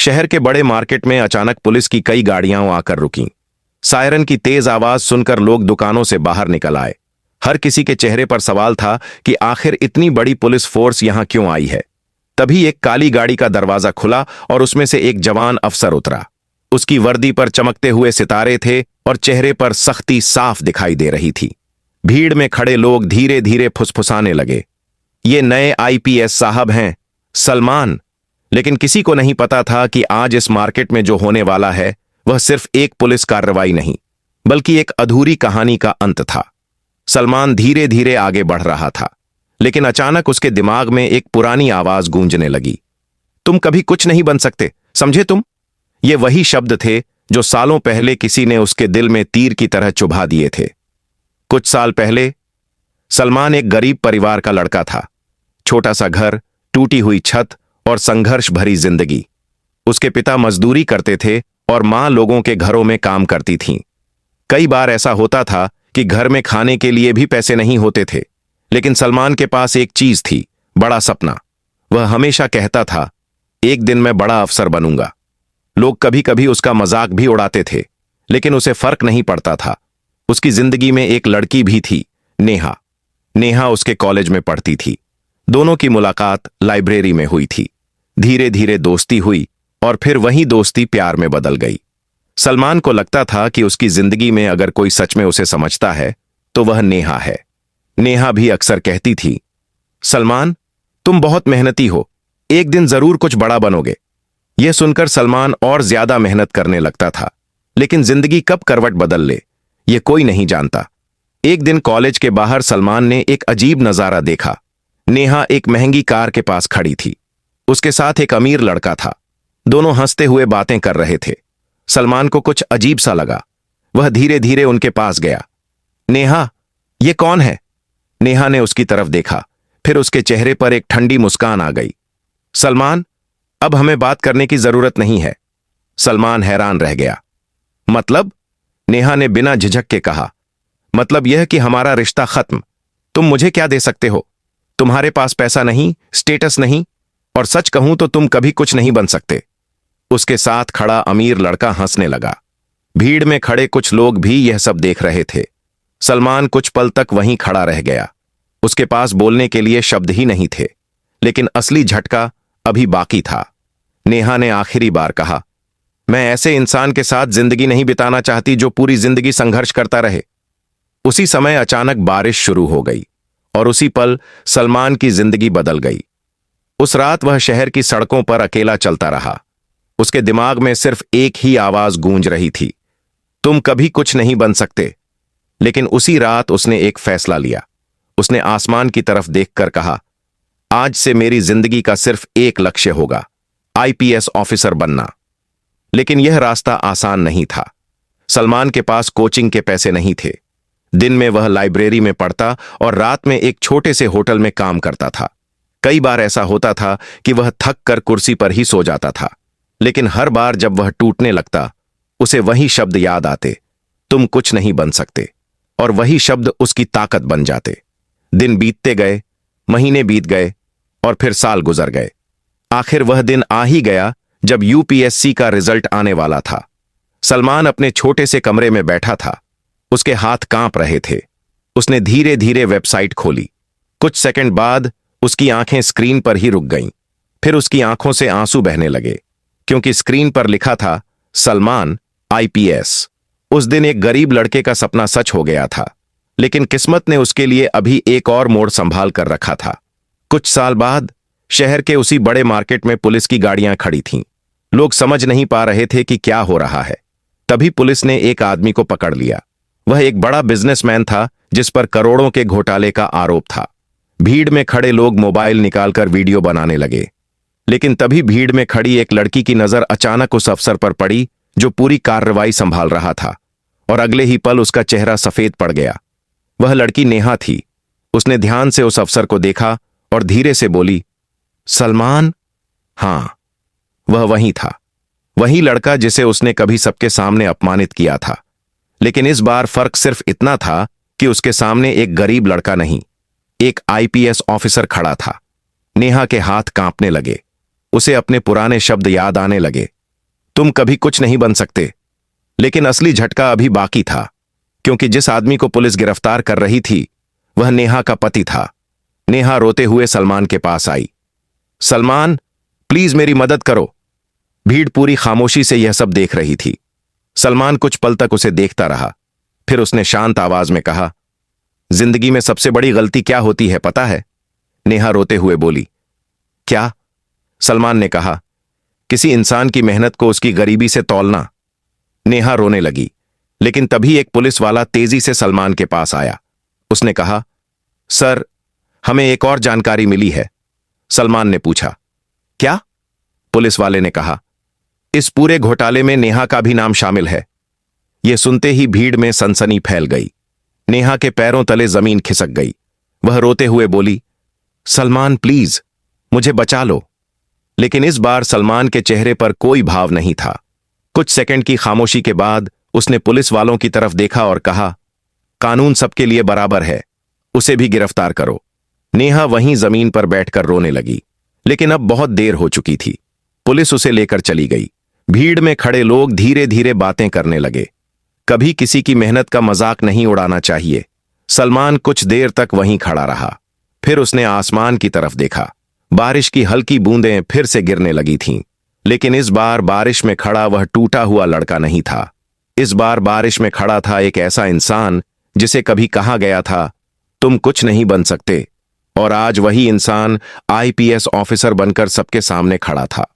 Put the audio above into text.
शहर के बड़े मार्केट में अचानक पुलिस की कई गाड़ियां आकर रुकीं। सायरन की तेज आवाज सुनकर लोग दुकानों से बाहर निकल आए। हर किसी के चेहरे पर सवाल था कि आखिर इतनी बड़ी पुलिस फोर्स यहां क्यों आई है। तभी एक काली गाड़ी का दरवाजा खुला और उसमें से एक जवान अफसर उतरा। उसकी वर्दी पर चमकते हुए सितारे थे और चेहरे पर सख्ती साफ दिखाई दे रही थी। भीड़ में खड़े लोग धीरे धीरे फुसफुसाने लगे, ये नए आईपीएस साहब हैं, सलमान। लेकिन किसी को नहीं पता था कि आज इस मार्केट में जो होने वाला है वह सिर्फ एक पुलिस कार्रवाई नहीं, बल्कि एक अधूरी कहानी का अंत था। सलमान धीरे धीरे आगे बढ़ रहा था, लेकिन अचानक उसके दिमाग में एक पुरानी आवाज गूंजने लगी। तुम कभी कुछ नहीं बन सकते, समझे तुम? ये वही शब्द थे जो सालों पहले किसी ने उसके दिल में तीर की तरह चुभा दिए थे। कुछ साल पहले सलमान एक गरीब परिवार का लड़का था। छोटा सा घर, टूटी हुई छत और संघर्ष भरी जिंदगी। उसके पिता मजदूरी करते थे और मां लोगों के घरों में काम करती थीं। कई बार ऐसा होता था कि घर में खाने के लिए भी पैसे नहीं होते थे, लेकिन सलमान के पास एक चीज थी, बड़ा सपना। वह हमेशा कहता था, एक दिन मैं बड़ा अफसर बनूंगा। लोग कभी कभी उसका मजाक भी उड़ाते थे, लेकिन उसे फर्क नहीं पड़ता था। उसकी जिंदगी में एक लड़की भी थी, नेहा। नेहा उसके कॉलेज में पढ़ती थी। दोनों की मुलाकात लाइब्रेरी में हुई थी। धीरे धीरे दोस्ती हुई और फिर वही दोस्ती प्यार में बदल गई। सलमान को लगता था कि उसकी जिंदगी में अगर कोई सच में उसे समझता है तो वह नेहा है। नेहा भी अक्सर कहती थी, सलमान, तुम बहुत मेहनती हो, एक दिन जरूर कुछ बड़ा बनोगे। यह सुनकर सलमान और ज्यादा मेहनत करने लगता था, लेकिन जिंदगी कब करवट बदल ले यह कोई नहीं जानता। एक दिन कॉलेज के बाहर सलमान ने एक अजीब नजारा देखा। नेहा एक महंगी कार के पास खड़ी थी। उसके साथ एक अमीर लड़का था। दोनों हंसते हुए बातें कर रहे थे। सलमान को कुछ अजीब सा लगा। वह धीरे धीरे उनके पास गया। नेहा, ये कौन है? नेहा ने उसकी तरफ देखा, फिर उसके चेहरे पर एक ठंडी मुस्कान आ गई। सलमान, अब हमें बात करने की जरूरत नहीं है। सलमान हैरान रह गया। मतलब? नेहा ने बिना झिझक के कहा, मतलब यह कि हमारा रिश्ता खत्म। तुम मुझे क्या दे सकते हो? तुम्हारे पास पैसा नहीं, स्टेटस नहीं, और सच कहूं तो तुम कभी कुछ नहीं बन सकते। उसके साथ खड़ा अमीर लड़का हंसने लगा। भीड़ में खड़े कुछ लोग भी यह सब देख रहे थे। सलमान कुछ पल तक वहीं खड़ा रह गया। उसके पास बोलने के लिए शब्द ही नहीं थे, लेकिन असली झटका अभी बाकी था। नेहा ने आखिरी बार कहा, मैं ऐसे इंसान के साथ जिंदगी नहीं बिताना चाहती जो पूरी जिंदगी संघर्ष करता रहे। उसी समय अचानक बारिश शुरू हो गई और उसी पल सलमान की जिंदगी बदल गई। उस रात वह शहर की सड़कों पर अकेला चलता रहा। उसके दिमाग में सिर्फ एक ही आवाज गूंज रही थी, तुम कभी कुछ नहीं बन सकते। लेकिन उसी रात उसने एक फैसला लिया। उसने आसमान की तरफ देखकर कहा, आज से मेरी जिंदगी का सिर्फ एक लक्ष्य होगा, आईपीएस ऑफिसर बनना। लेकिन यह रास्ता आसान नहीं था। सलमान के पास कोचिंग के पैसे नहीं थे। दिन में वह लाइब्रेरी में पढ़ता और रात में एक छोटे से होटल में काम करता था। कई बार ऐसा होता था कि वह थक कर कुर्सी पर ही सो जाता था, लेकिन हर बार जब वह टूटने लगता, उसे वही शब्द याद आते, तुम कुछ नहीं बन सकते, और वही शब्द उसकी ताकत बन जाते। दिन बीतते गए, महीने बीत गए और फिर साल गुजर गए। आखिर वह दिन आ ही गया जब यूपीएससी का रिजल्ट आने वाला था। सलमान अपने छोटे से कमरे में बैठा था। उसके हाथ कांप रहे थे। उसने धीरे धीरे वेबसाइट खोली। कुछ सेकंड बाद उसकी आंखें स्क्रीन पर ही रुक गईं। फिर उसकी आंखों से आंसू बहने लगे, क्योंकि स्क्रीन पर लिखा था, सलमान, आईपीएस। उस दिन एक गरीब लड़के का सपना सच हो गया था, लेकिन किस्मत ने उसके लिए अभी एक और मोड़ संभाल कर रखा था। कुछ साल बाद शहर के उसी बड़े मार्केट में पुलिस की गाड़ियां खड़ी थीं। लोग समझ नहीं पा रहे थे कि क्या हो रहा है। तभी पुलिस ने एक आदमी को पकड़ लिया। वह एक बड़ा बिजनेसमैन था जिस पर करोड़ों के घोटाले का आरोप था। भीड़ में खड़े लोग मोबाइल निकालकर वीडियो बनाने लगे। लेकिन तभी भीड़ में खड़ी एक लड़की की नजर अचानक उस अफसर पर पड़ी जो पूरी कार्रवाई संभाल रहा था, और अगले ही पल उसका चेहरा सफेद पड़ गया। वह लड़की नेहा थी। उसने ध्यान से उस अफसर को देखा और धीरे से बोली, सलमान? हां, वह वही था, वही लड़का जिसे उसने कभी सबके सामने अपमानित किया था। लेकिन इस बार फर्क सिर्फ इतना था कि उसके सामने एक गरीब लड़का नहीं, एक आईपीएस ऑफिसर खड़ा था। नेहा के हाथ कांपने लगे। उसे अपने पुराने शब्द याद आने लगे, तुम कभी कुछ नहीं बन सकते। लेकिन असली झटका अभी बाकी था, क्योंकि जिस आदमी को पुलिस गिरफ्तार कर रही थी वह नेहा का पति था। नेहा रोते हुए सलमान के पास आई। सलमान, प्लीज मेरी मदद करो। भीड़ पूरी खामोशी से यह सब देख रही थी। सलमान कुछ पल तक उसे देखता रहा, फिर उसने शांत आवाज में कहा, जिंदगी में सबसे बड़ी गलती क्या होती है पता है? नेहा रोते हुए बोली। क्या? सलमान ने कहा, किसी इंसान की मेहनत को उसकी गरीबी से तौलना। नेहा रोने लगी, लेकिन तभी एक पुलिस वाला तेजी से सलमान के पास आया। उसने कहा, सर, हमें एक और जानकारी मिली है। सलमान ने पूछा, क्या? पुलिस वाले ने कहा, इस पूरे घोटाले में नेहा का भी नाम शामिल है। यह सुनते ही भीड़ में सनसनी फैल गई। नेहा के पैरों तले जमीन खिसक गई। वह रोते हुए बोली, सलमान प्लीज, मुझे बचा लो। लेकिन इस बार सलमान के चेहरे पर कोई भाव नहीं था। कुछ सेकंड की खामोशी के बाद उसने पुलिस वालों की तरफ देखा और कहा, कानून सबके लिए बराबर है, उसे भी गिरफ्तार करो। नेहा वहीं जमीन पर बैठकर रोने लगी, लेकिन अब बहुत देर हो चुकी थी। पुलिस उसे लेकर चली गई। भीड़ में खड़े लोग धीरे धीरे बातें करने लगे। कभी किसी की मेहनत का मजाक नहीं उड़ाना चाहिए। सलमान कुछ देर तक वहीं खड़ा रहा, फिर उसने आसमान की तरफ देखा। बारिश की हल्की बूंदें फिर से गिरने लगी थीं, लेकिन इस बार बारिश में खड़ा वह टूटा हुआ लड़का नहीं था। इस बार बारिश में खड़ा था एक ऐसा इंसान जिसे कभी कहा गया था, तुम कुछ नहीं बन सकते, और आज वही इंसान आईपीएस ऑफिसर बनकर सबके सामने खड़ा था।